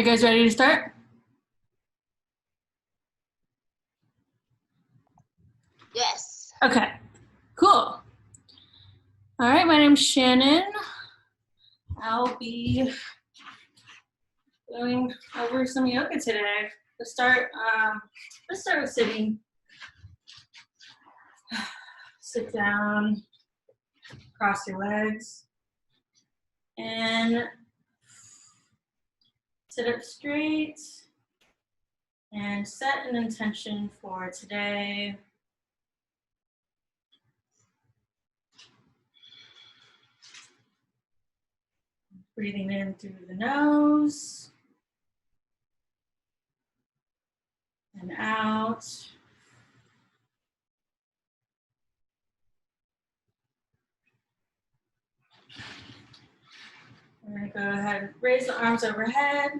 you guys ready to start? Yes. Okay, cool. All right, my name's Shannon. I'll be going over some yoga today. Let's start with sitting. Sit down, cross your legs, and sit up straight, and set an intention for today. Breathing in through the nose and out. We're going to go ahead and raise the arms overhead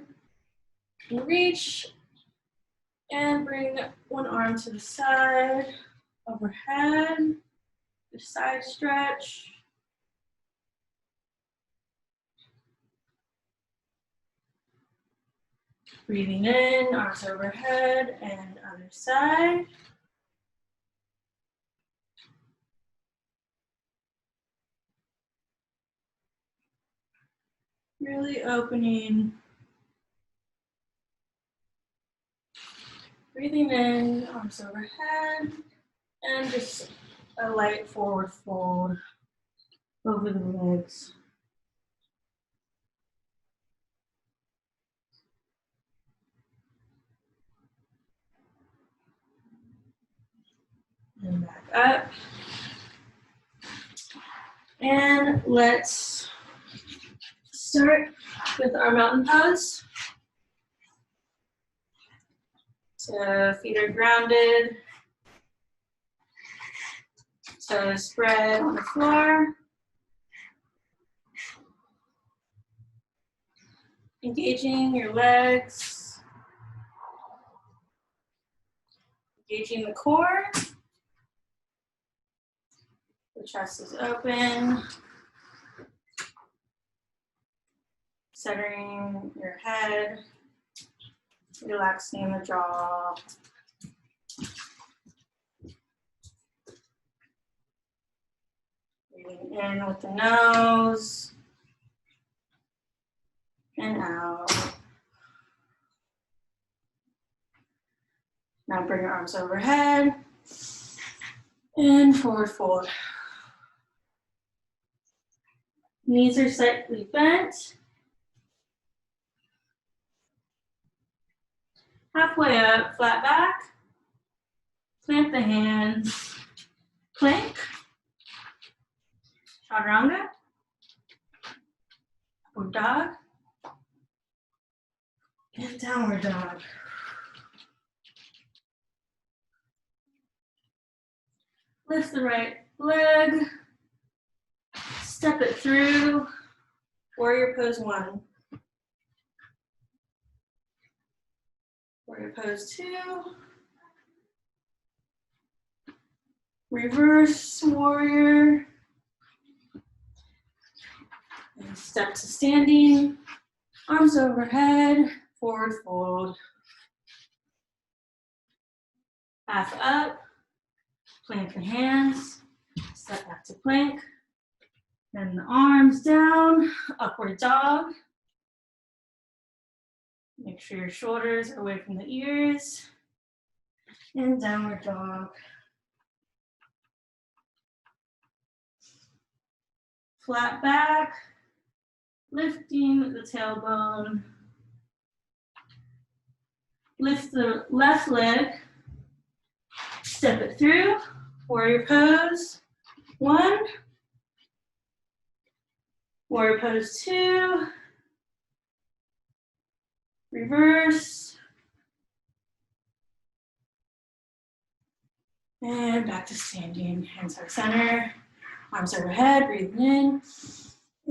and reach and bring one arm to the side, overhead, the side stretch. Breathing in, arms overhead and other side. Really opening. Breathing in, arms overhead, and just a light forward fold over the legs. And back up. And let's start with our mountain pose. So feet are grounded. Toes spread on the floor. Engaging your legs. Engaging the core. The chest is open. Centering your head. Relaxing the jaw. Breathing in with the nose. And out. Now bring your arms overhead. And forward fold. Knees are slightly bent. Halfway up, flat back. Plant the hands. Plank. Chaturanga. Or dog. And downward dog. Lift the right leg. Step it through. Warrior pose 1. Warrior pose 2. Reverse warrior. And step to standing. Arms overhead. Forward fold. Half up. Plant the hands. Step back to plank. Then the arms down. Upward dog. Make sure your shoulders are away from the ears. And downward dog. Flat back. Lifting the tailbone. Lift the left leg. Step it through. Warrior pose 1. Warrior pose 2. Reverse. And back to standing. Hands are center. Arms overhead. Breathing in.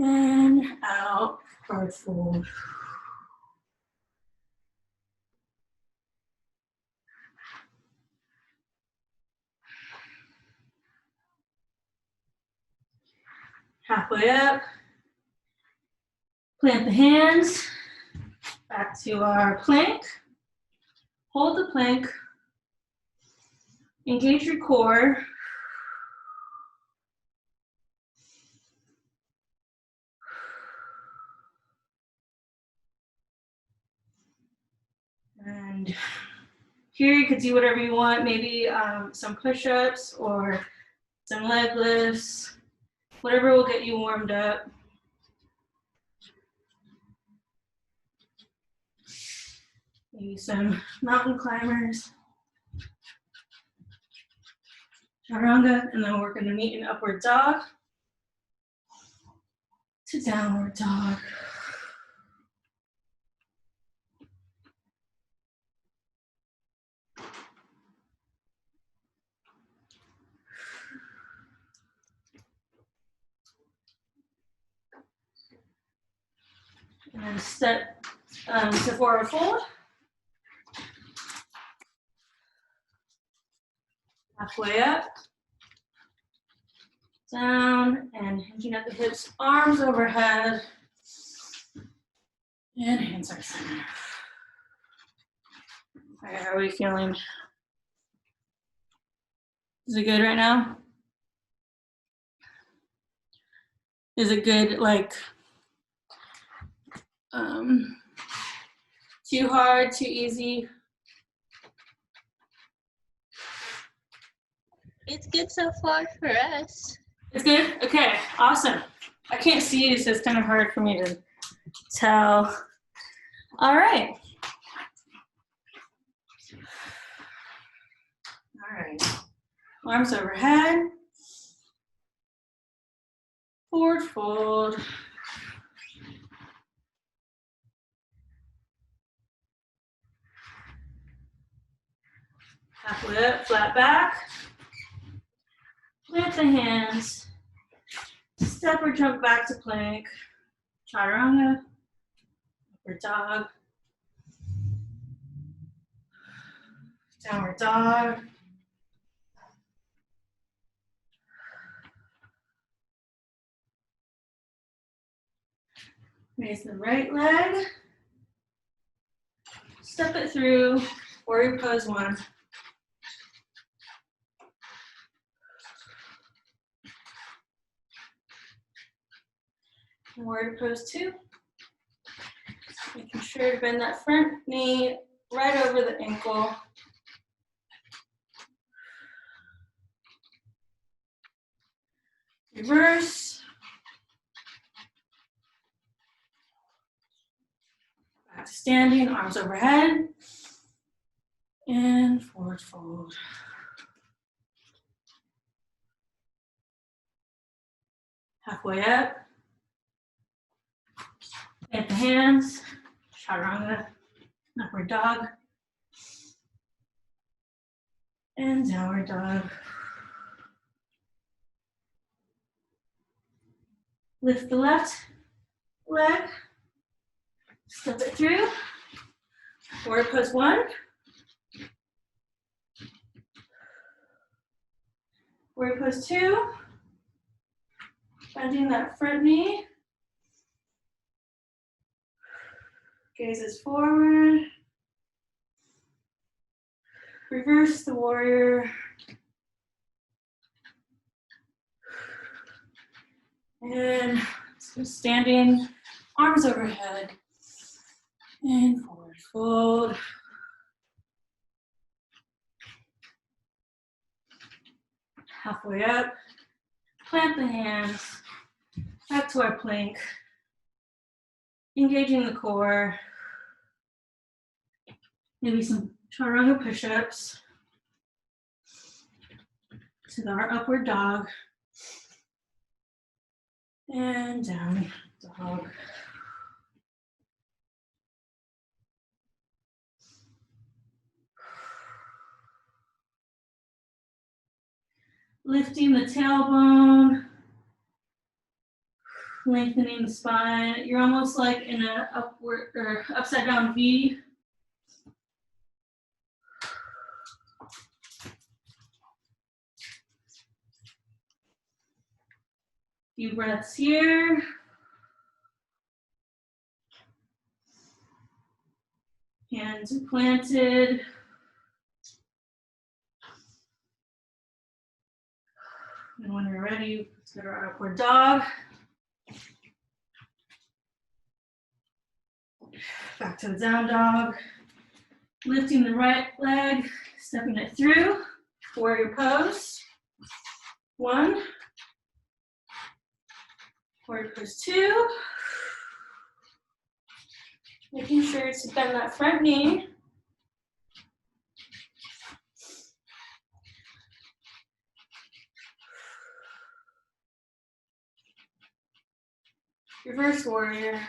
And out. Forward fold. Halfway up. Plant the hands. Back to our plank. Hold the plank. Engage your core. And here you could do whatever you want, maybe some push-ups or some leg lifts, whatever will get you warmed up. Maybe some mountain climbers, chaturanga, and then we're gonna meet in upward dog to downward dog. And then step to forward fold. Halfway up. Down and hinging at the hips, arms overhead. And hands are center. All right, how are we feeling? Is it good right now? Is it good, like, too hard, too easy? It's good so far for us. It's good? Okay, awesome. I can't see you, so it's kind of hard for me to tell. All right. All right. Arms overhead. Forward fold. Halfway up, flat back. Plant the hands. Step or jump back to plank. Chaturanga. Upward dog. Downward dog. Raise the right leg. Step it through. Warrior pose 1. Warrior pose 2. Making sure to bend that front knee right over the ankle. Reverse. Back to standing, arms overhead. And forward fold. Halfway up. Plant the hands. Chaturanga. Upward dog. And downward dog. Lift the left leg. Step it through. Warrior pose 1. Warrior pose 2. Bending that front knee. Gazes forward. Reverse the warrior. And standing, arms overhead. And forward fold. Halfway up. Plant the hands. Back to our plank. Engaging the core. Maybe some chaturanga push-ups. To our upward dog. And down dog. Lifting the tailbone. Lengthening the spine. You're almost like in an upward or upside down V. Few breaths here. Hands are planted. And when you're ready, let's go to our upward dog. Back to the down dog. Lifting the right leg, stepping it through. Warrior pose. 1. Warrior pose 2. Making sure to bend that front knee. Reverse warrior.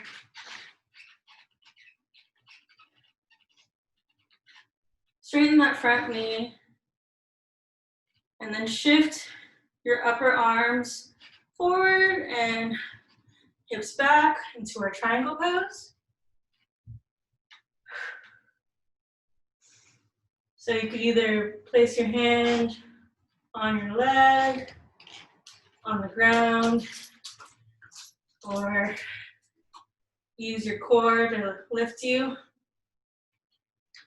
Straighten that front knee. And then shift your upper arms forward and hips back into our triangle pose. So you could either place your hand on your leg, on the ground, or use your core to lift you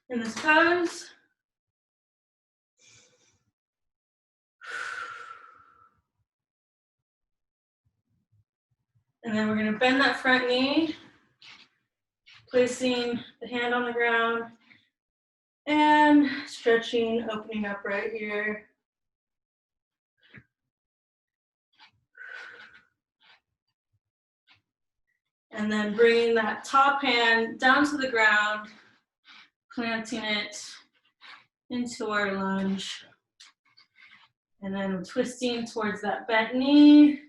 in this pose. And then we're going to bend that front knee, placing the hand on the ground and stretching, opening up right here. And then bringing that top hand down to the ground, planting it into our lunge. And then twisting towards that bent knee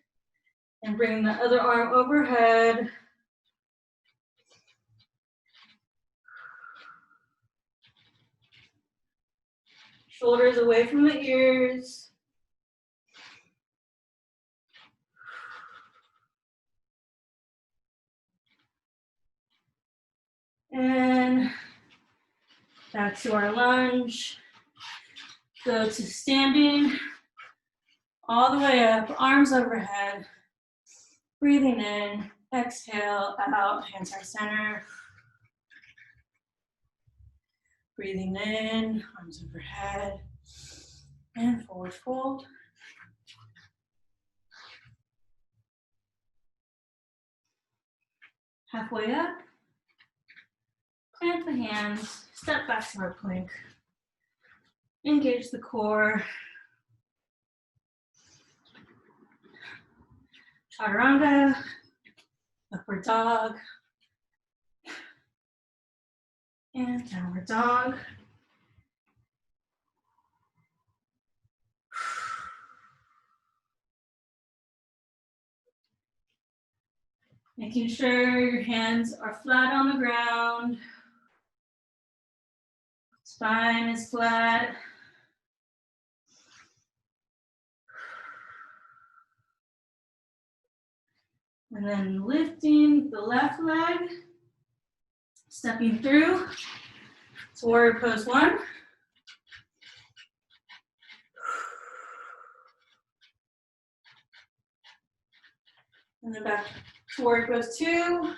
and bringing the other arm overhead. Shoulders away from the ears. And back to our lunge. Go to standing all the way up, arms overhead. Breathing in, exhale, out, hands are center. Breathing in, arms overhead, and forward fold. Halfway up, plant the hands, step back to our plank. Engage the core. Chaturanga, upward dog, and downward dog. Making sure your hands are flat on the ground. Spine is flat. And then lifting the left leg, stepping through to warrior pose 1. And then back to warrior pose 2.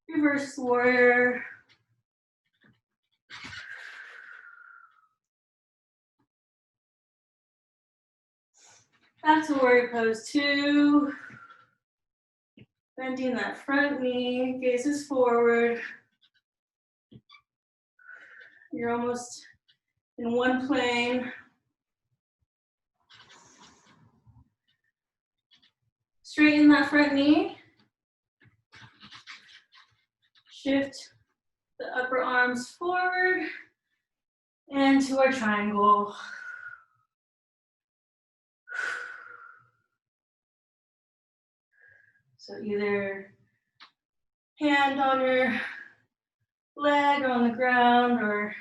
Reverse warrior. Back to warrior pose 2. Bending that front knee, gazes forward. You're almost in one plane. Straighten that front knee. Shift the upper arms forward and to our triangle. So either hand on your leg or on the ground, or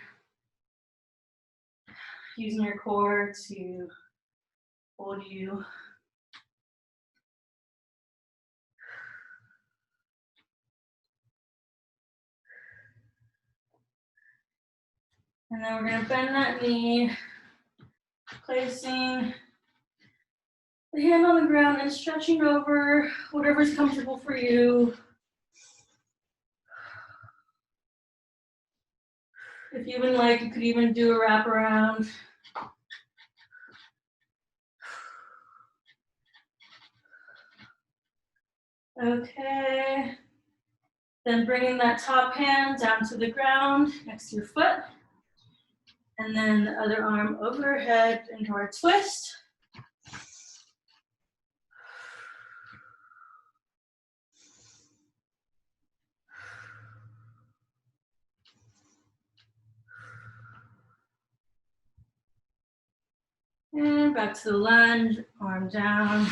using your core to hold you. And then we're going to bend that knee, placing the hand on the ground and stretching over whatever's comfortable for you. If you would like, you could even do a wraparound. Okay. Then bringing that top hand down to the ground next to your foot. And then the other arm overhead into our twist. And back to the lunge, arm down.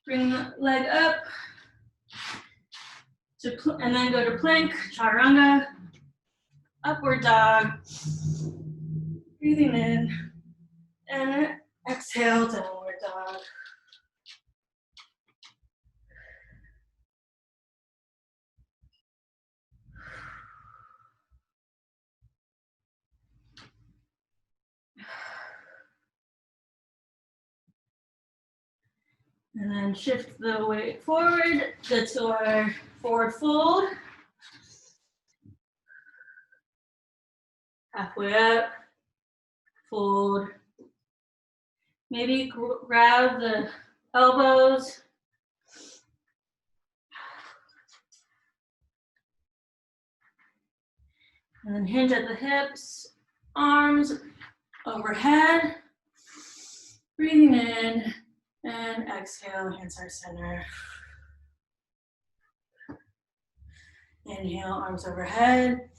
Bring the leg up. And then go to plank, chaturanga, upward dog. Breathing in. And exhale, downward dog. And then shift the weight forward, get to our forward fold. Halfway up, fold. Maybe grab the elbows. And then hinge at the hips, arms overhead. Breathing in and exhale, hands are center. Inhale, arms overhead.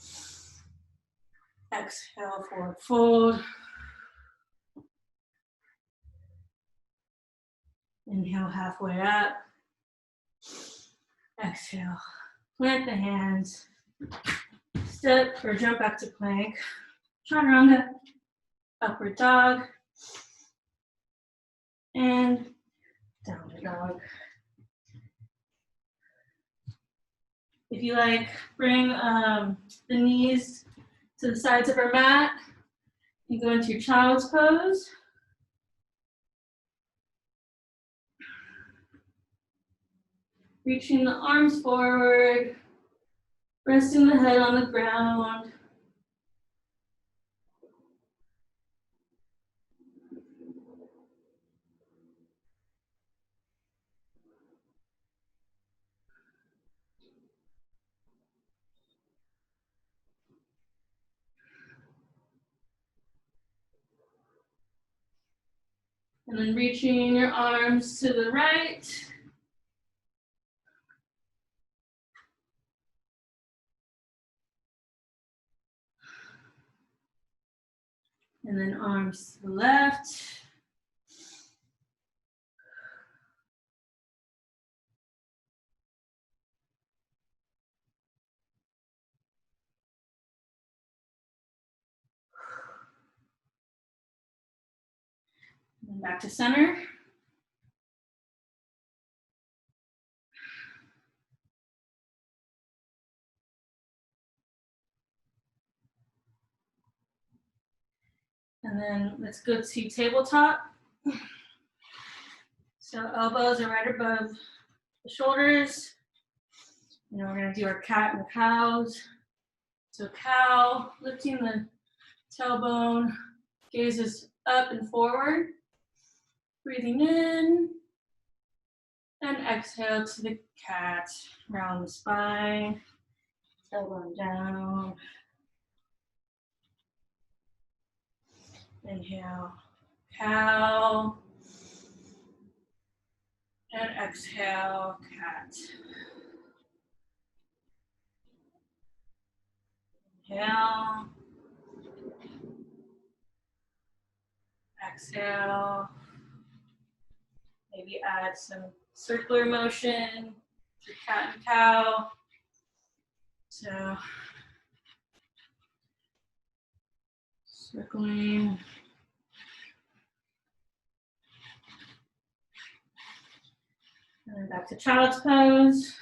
Exhale, forward fold. Inhale, halfway up. Exhale, plant the hands. Step or jump back to plank. Chaturanga, upward dog. And downward dog. If you like, bring the knees to the sides of our mat. You go into your child's pose. Reaching the arms forward, resting the head on the ground. And then reaching your arms to the right. And then arms to the left. And then back to center. And then let's go to tabletop. So elbows are right above the shoulders. And we're gonna do our cat and cows. So cow, lifting the tailbone, gazes up and forward. Breathing in. And exhale to the cat. Round the spine, tailbone down. Inhale, cow. And exhale, cat. Inhale. Exhale. Maybe add some circular motion to cat and cow. So, circling. And then back to child's pose.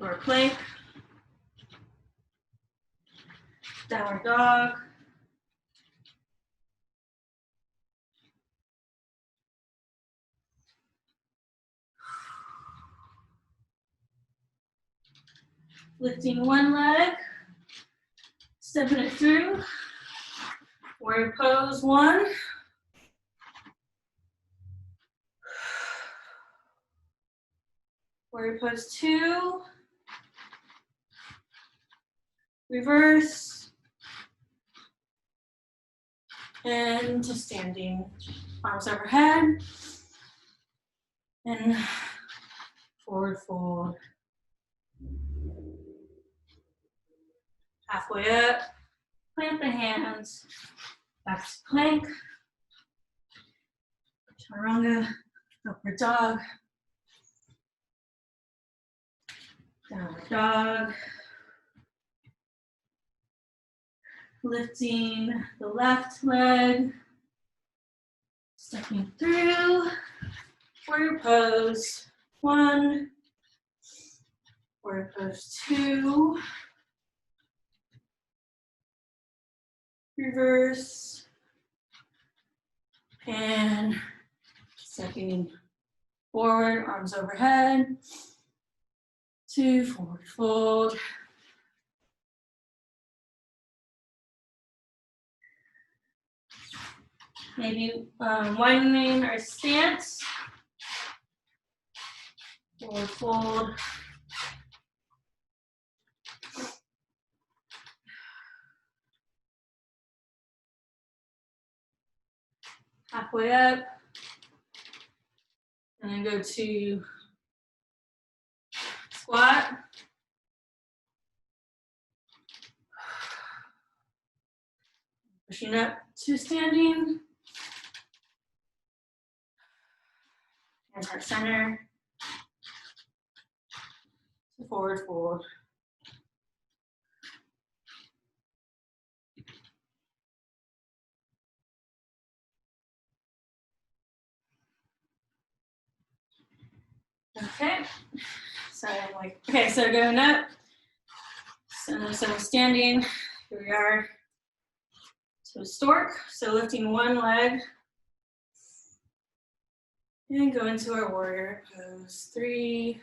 Or plank. Downward dog. Lifting one leg, stepping it through. Warrior pose 1. Warrior pose 2. Reverse. And to standing. Arms overhead. And forward fold. Halfway up. Plant the hands. Back to plank. Chaturanga. Upward dog. Downward dog. Lifting the left leg. Stepping through. Warrior pose 1. Warrior pose 2. Reverse. And stepping forward, arms overhead. 2, forward fold. Maybe widening our stance. Forward fold. Halfway up. And then go to squat. Pushing up to standing. And heart center. To forward fold. Okay, so I'm like, okay, so going up, so standing, here we are, so stork, so lifting one leg, and go into our warrior pose 3,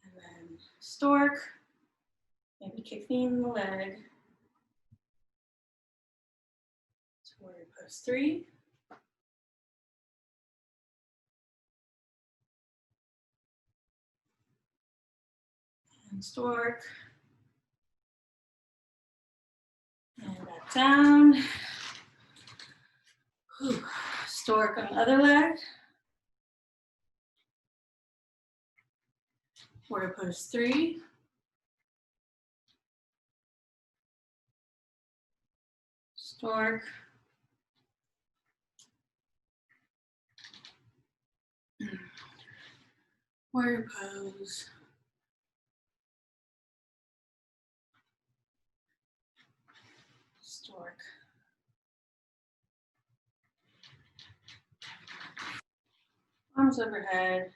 and then stork, maybe kicking the leg, to warrior pose 3, and stork, and back down. Whew. Stork on the other leg. Warrior pose 3. Stork. Warrior pose. Stork. Arms overhead.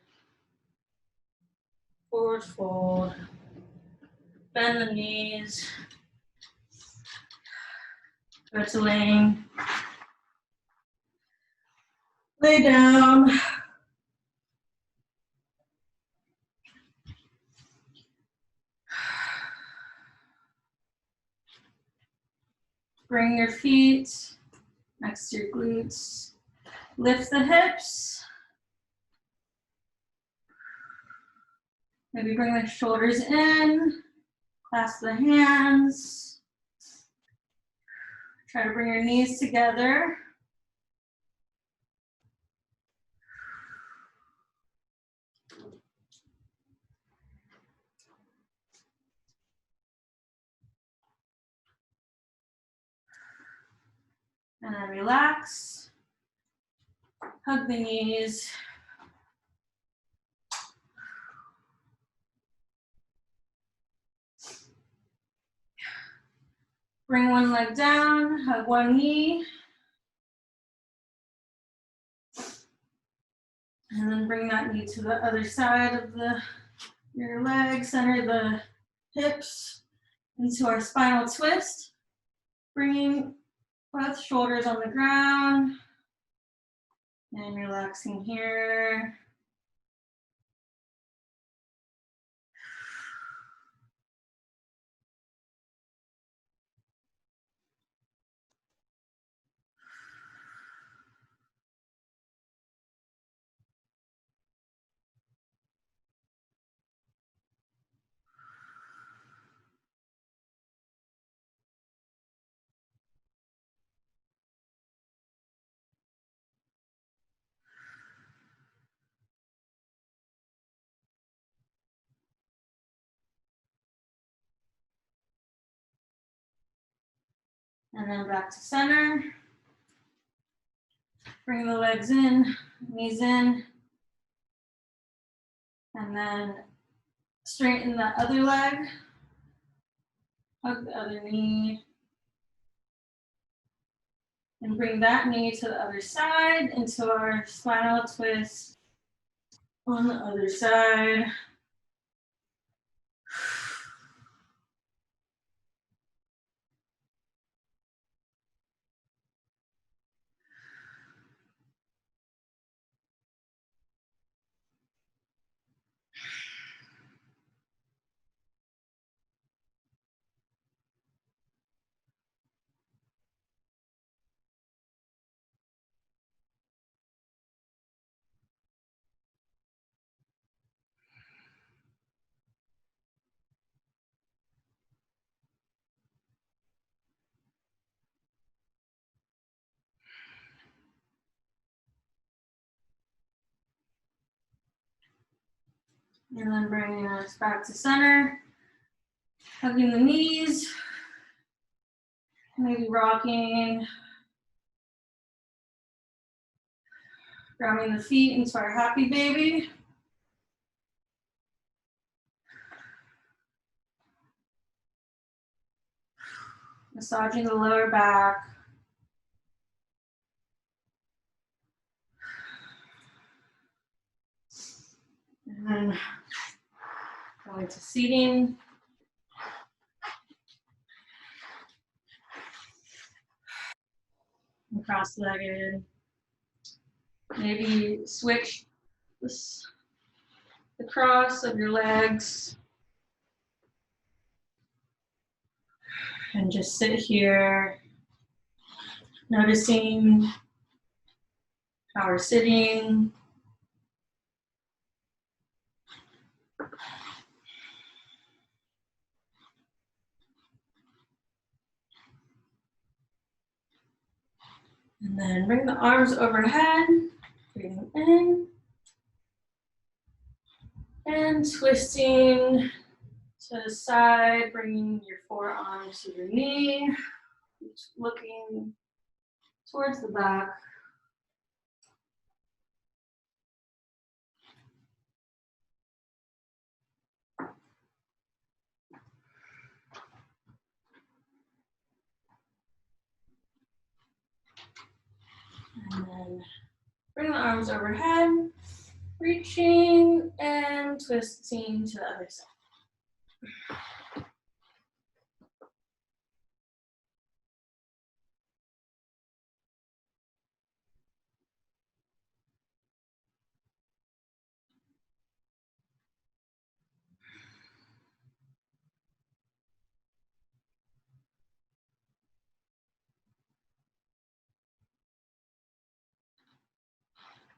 Forward fold. Bend the knees. Go to laying. Lay down. Bring your feet next to your glutes. Lift the hips. Maybe bring the shoulders in. Clasp the hands. Try to bring your knees together. And then relax. Hug the knees. Bring one leg down, hug one knee. And then bring that knee to the other side of your leg, center the hips into our spinal twist, bringing both shoulders on the ground and relaxing here. And then back to center. Bring the legs in, knees in, and then straighten the other leg, hug the other knee, and bring that knee to the other side into our spinal twist on the other side. And then bringing us back to center, hugging the knees, maybe rocking, grounding the feet into our happy baby. Massaging the lower back. And then going to seating. And cross-legged. Maybe switch the cross of your legs. And just sit here, noticing how we're sitting. And then bring the arms overhead, breathing in. And twisting to the side, bringing your forearm to your knee, looking towards the back. And then bring the arms overhead, reaching and twisting to the other side.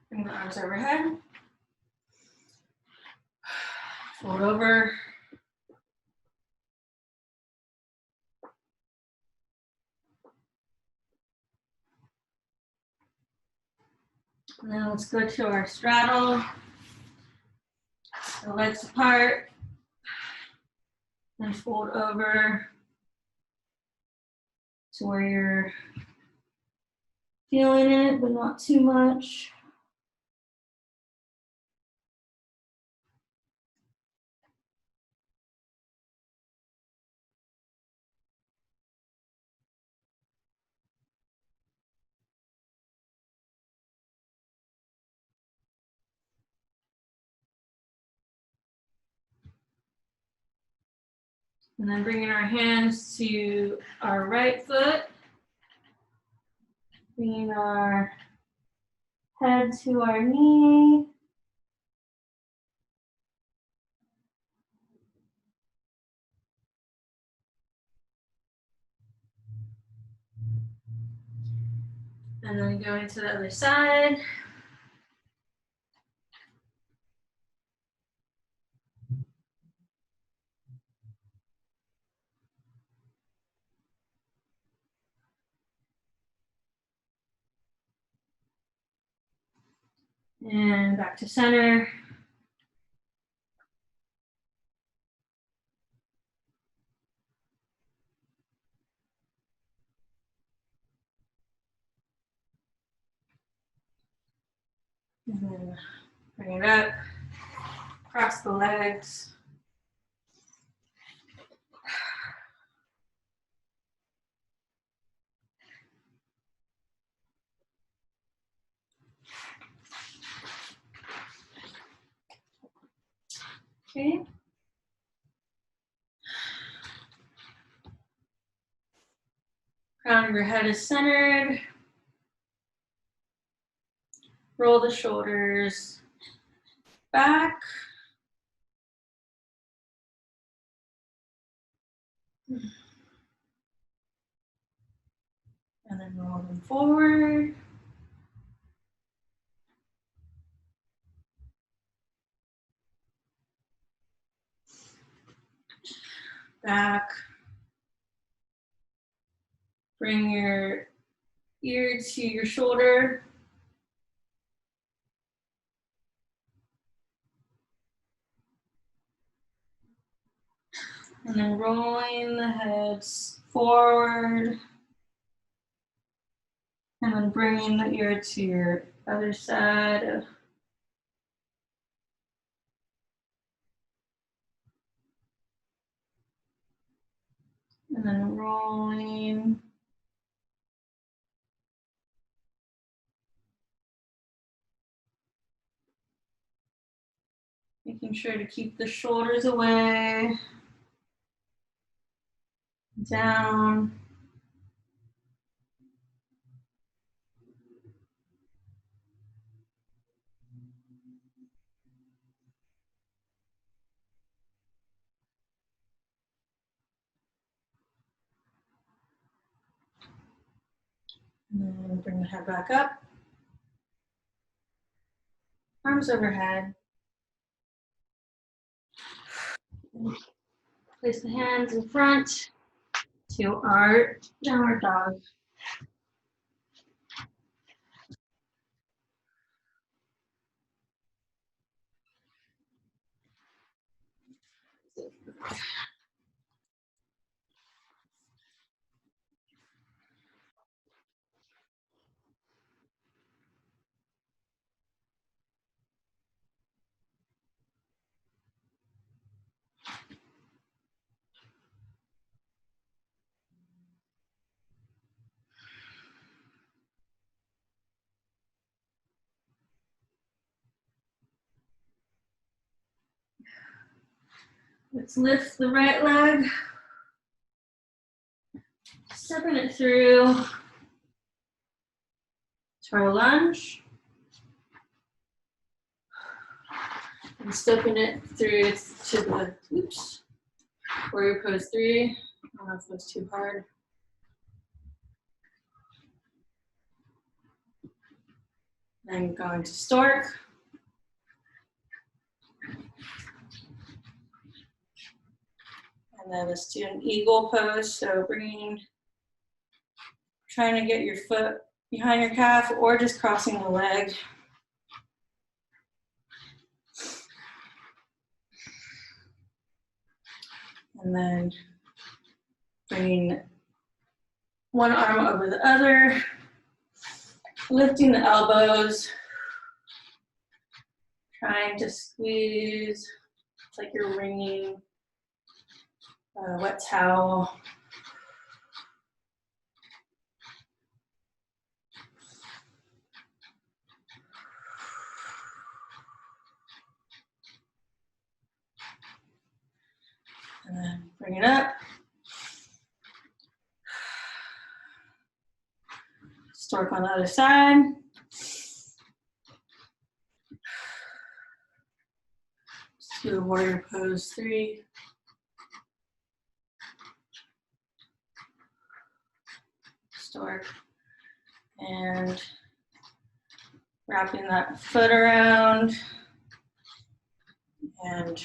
Bring the arms overhead. Fold over. Now let's go to our straddle. The legs apart. And fold over to where you're feeling it, but not too much. And then bringing our hands to our right foot. Bringing our head to our knee. And then going to the other side. And back to center. And then bring it up, cross the legs. Okay. Crown of your head is centered. Roll the shoulders back. And then roll them forward. Back. Bring your ear to your shoulder. And then rolling the heads forward. And then bringing the ear to your other side. And then rolling. Making sure to keep the shoulders away. Down. And then bring the head back up. Arms overhead. Place the hands in front to our downward dog. Let's lift the right leg. Stepping it through to our lunge. And stepping it through to the, warrior pose 3. I don't know if that was too hard. Then going to stork. And then let's do an eagle pose. So trying to get your foot behind your calf or just crossing the leg. And then bringing one arm over the other, lifting the elbows, trying to squeeze. It's like you're wringing a wet towel. And then bring it up. work on the other side. Let's do warrior pose 3. Stork. And wrapping that foot around and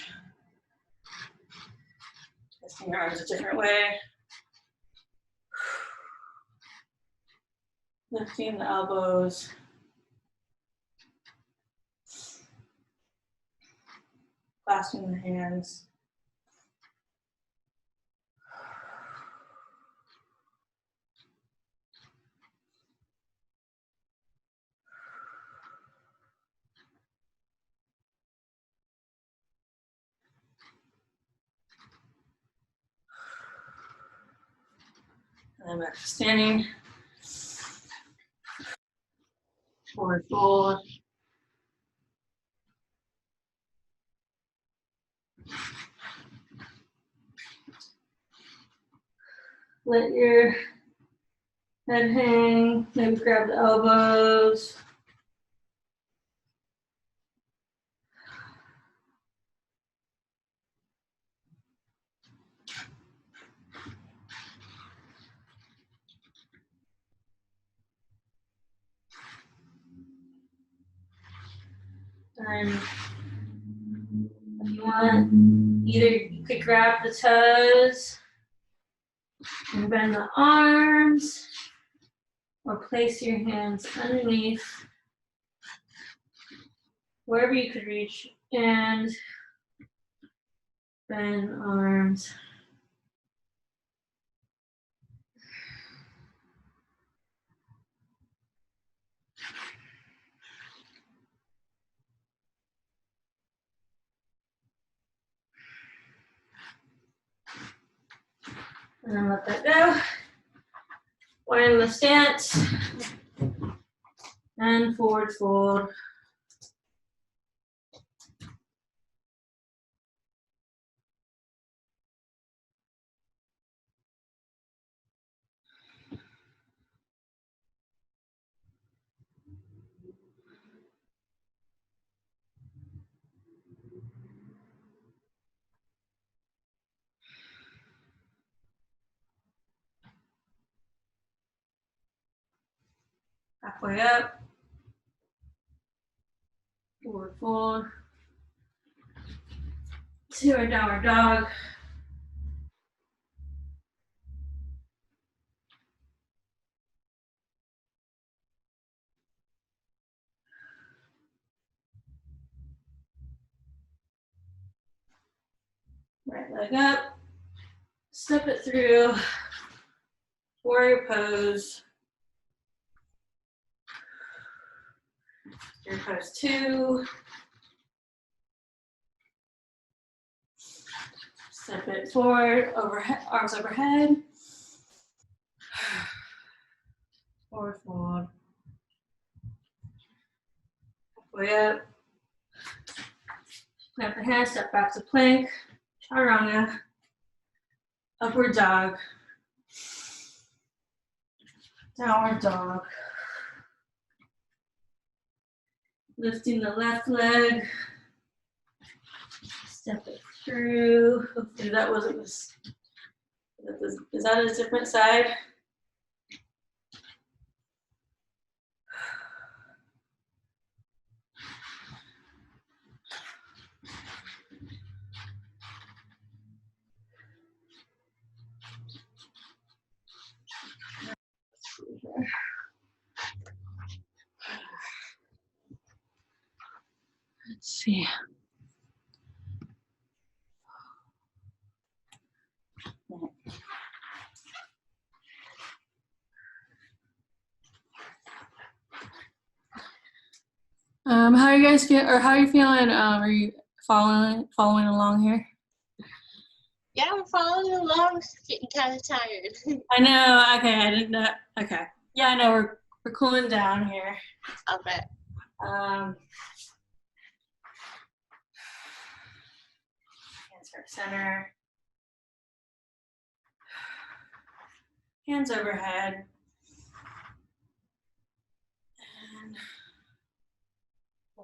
twisting your arms a different way. Lifting the elbows. Clasping the hands. And then back to standing. Forward fold. Let your head hang, maybe grab the elbows. And if you want, either you could grab the toes and bend the arms, or place your hands underneath wherever you could reach and bend arms. And then let that go. Widen the stance. And forward fold. Halfway up. Forward fold. To our downward dog. Right leg up. Step it through. Warrior pose. Warrior pose 2. Step it forward, overhead, arms overhead. Forward fold. Way up. Plant the hands, step back to plank. Chaturanga. Upward dog. Downward dog. Lifting the left leg. Step it through. Hopefully that wasn't this. Is that a different side? Let's see. How are you guys feel, or how are you feeling? Are you following along here? Yeah, I'm following along, getting kind of tired. I know. Okay, I didn't know. Okay. Yeah, I know. We're cooling down here. Okay. Hands heart center. Hands overhead.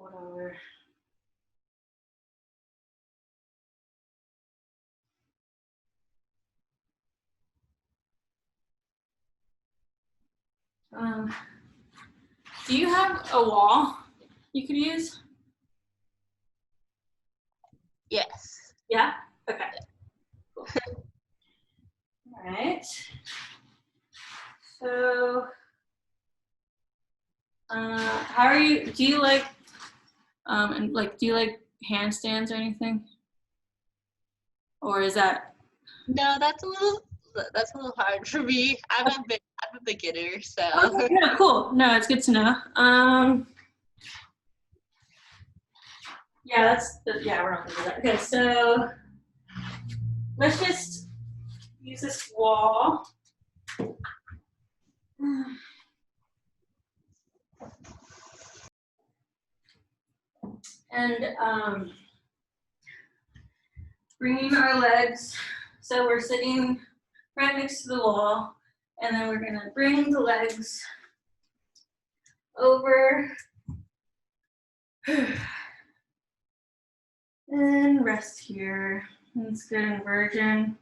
Fold over. Do you have a wall you could use? Yes. Yeah? Okay. Cool. All right. So, how are you? Do you like, do you like handstands or anything? Or is that? No, that's a little hard for me. I'm a beginner, so. Okay, yeah, cool. No, it's good to know. Yeah, we're not gonna do that. Okay, so let's just use this wall. And bringing our legs, so we're sitting right next to the wall, and then we're gonna bring the legs over and rest here. It's good inversion.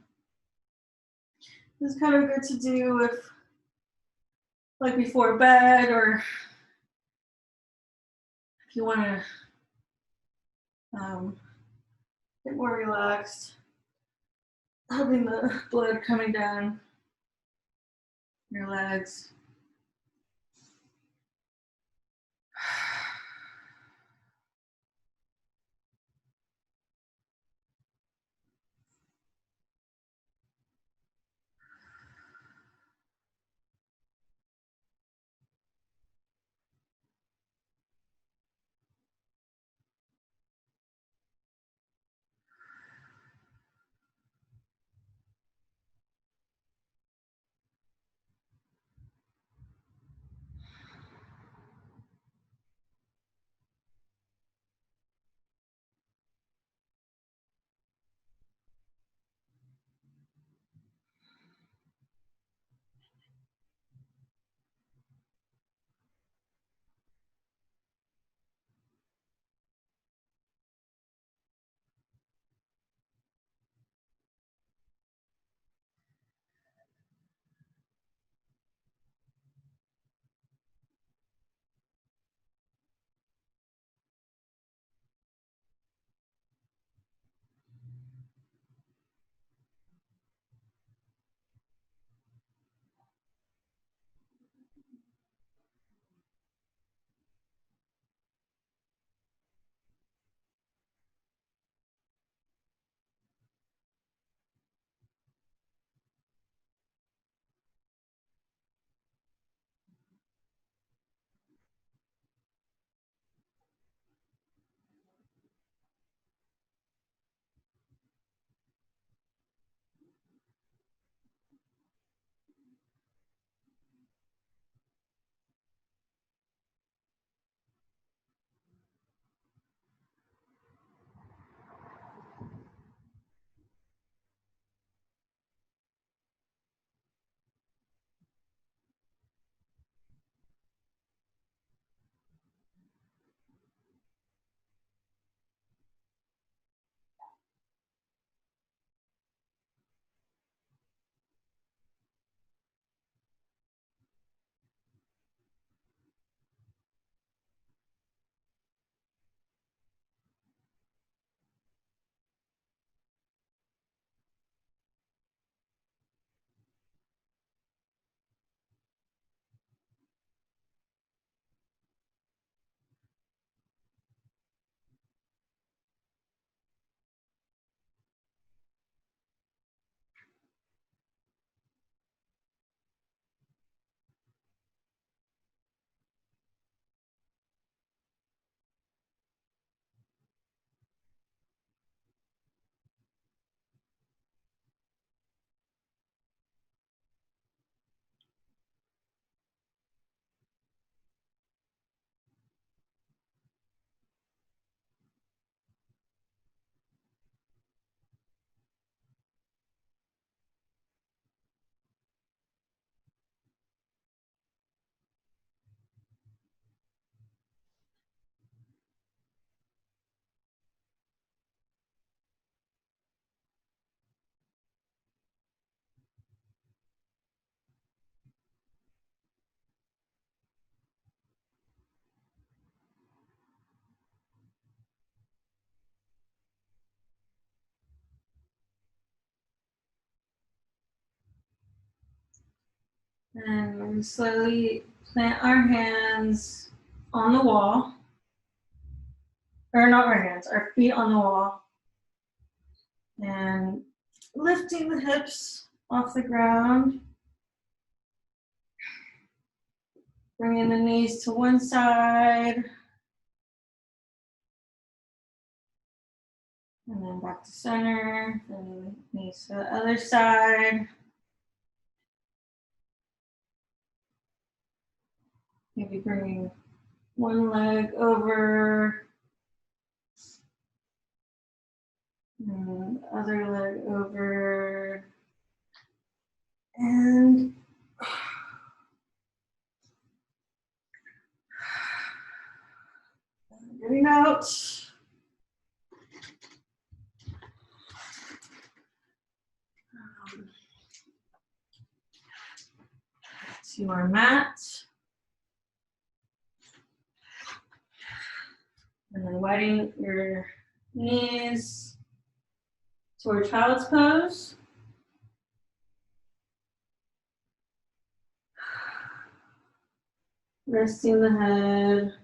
This is kind of good to do with, like, before bed, or if you want to get more relaxed, helping the blood coming down your legs. And we slowly plant our hands on the wall. Or not our hands, our feet on the wall. And lifting the hips off the ground. Bringing the knees to one side. And then back to center, then knees to the other side. Maybe bringing one leg over, and the other leg over, and getting out. To our mat. And then wetting your knees toward child's pose. Resting the head.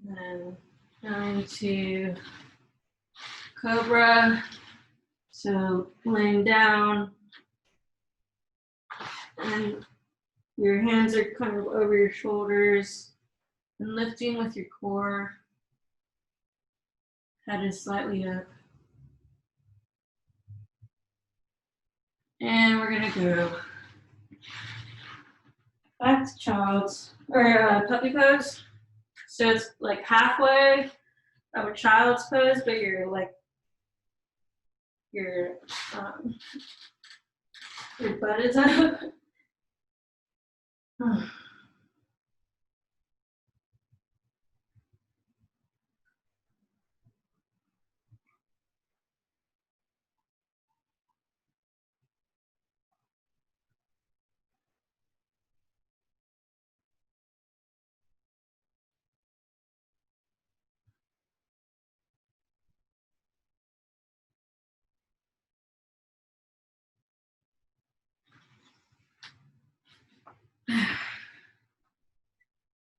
Then going to Cobra. So laying down and your hands are kind of over your shoulders and lifting with your core. Head is slightly up. And we're gonna go back to child's or puppy pose. So it's like halfway of a child's pose, but you're like your butt is up.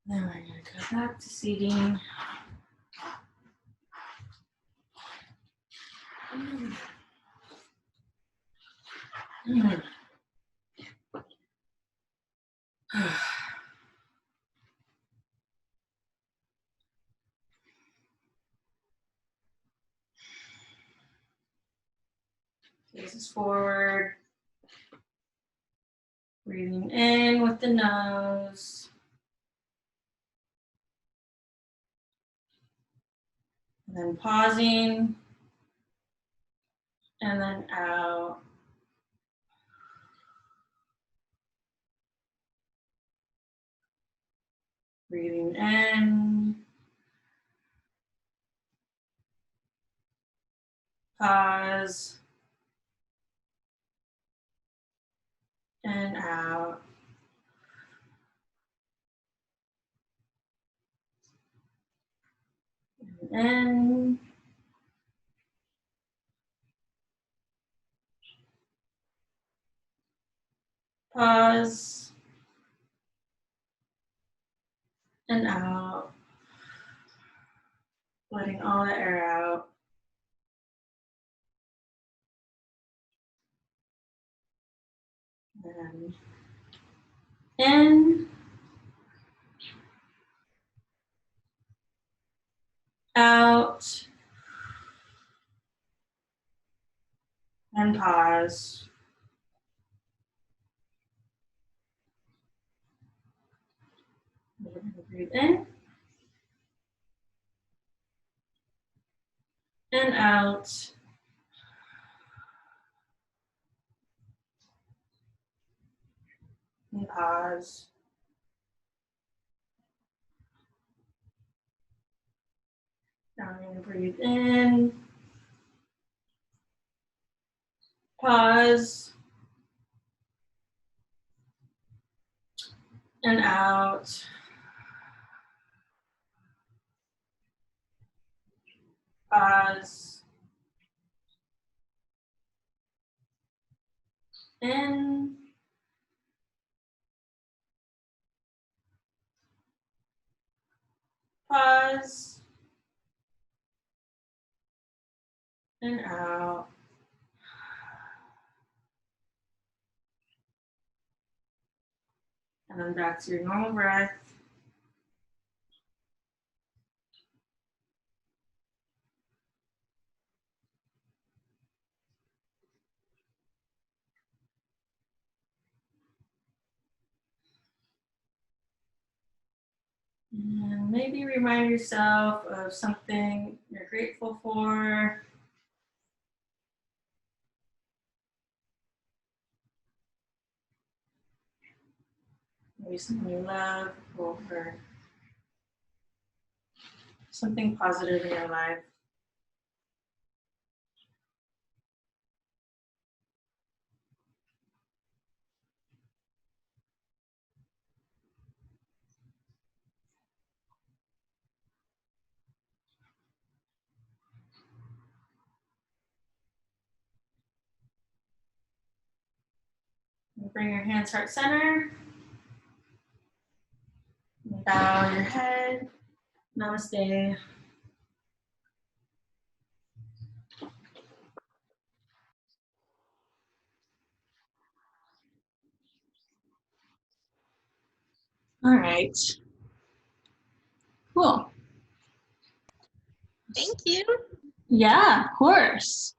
Then we're gonna go back to seating. Faces forward. Breathing in with the nose. And then pausing. And then out. Breathing in. Pause. And out. And in. Pause. And out. Letting all the air out. And in. Out. and pause. Breathe in and out. And pause. Now I'm going to breathe in, pause, and out. Pause. In. Pause. And out. And then back to your normal breath. And maybe remind yourself of something you're grateful for. Maybe someone you love or something positive in your life. Bring your hands heart center. Bow your head. Namaste. All right. Cool. Thank you. Yeah, of course.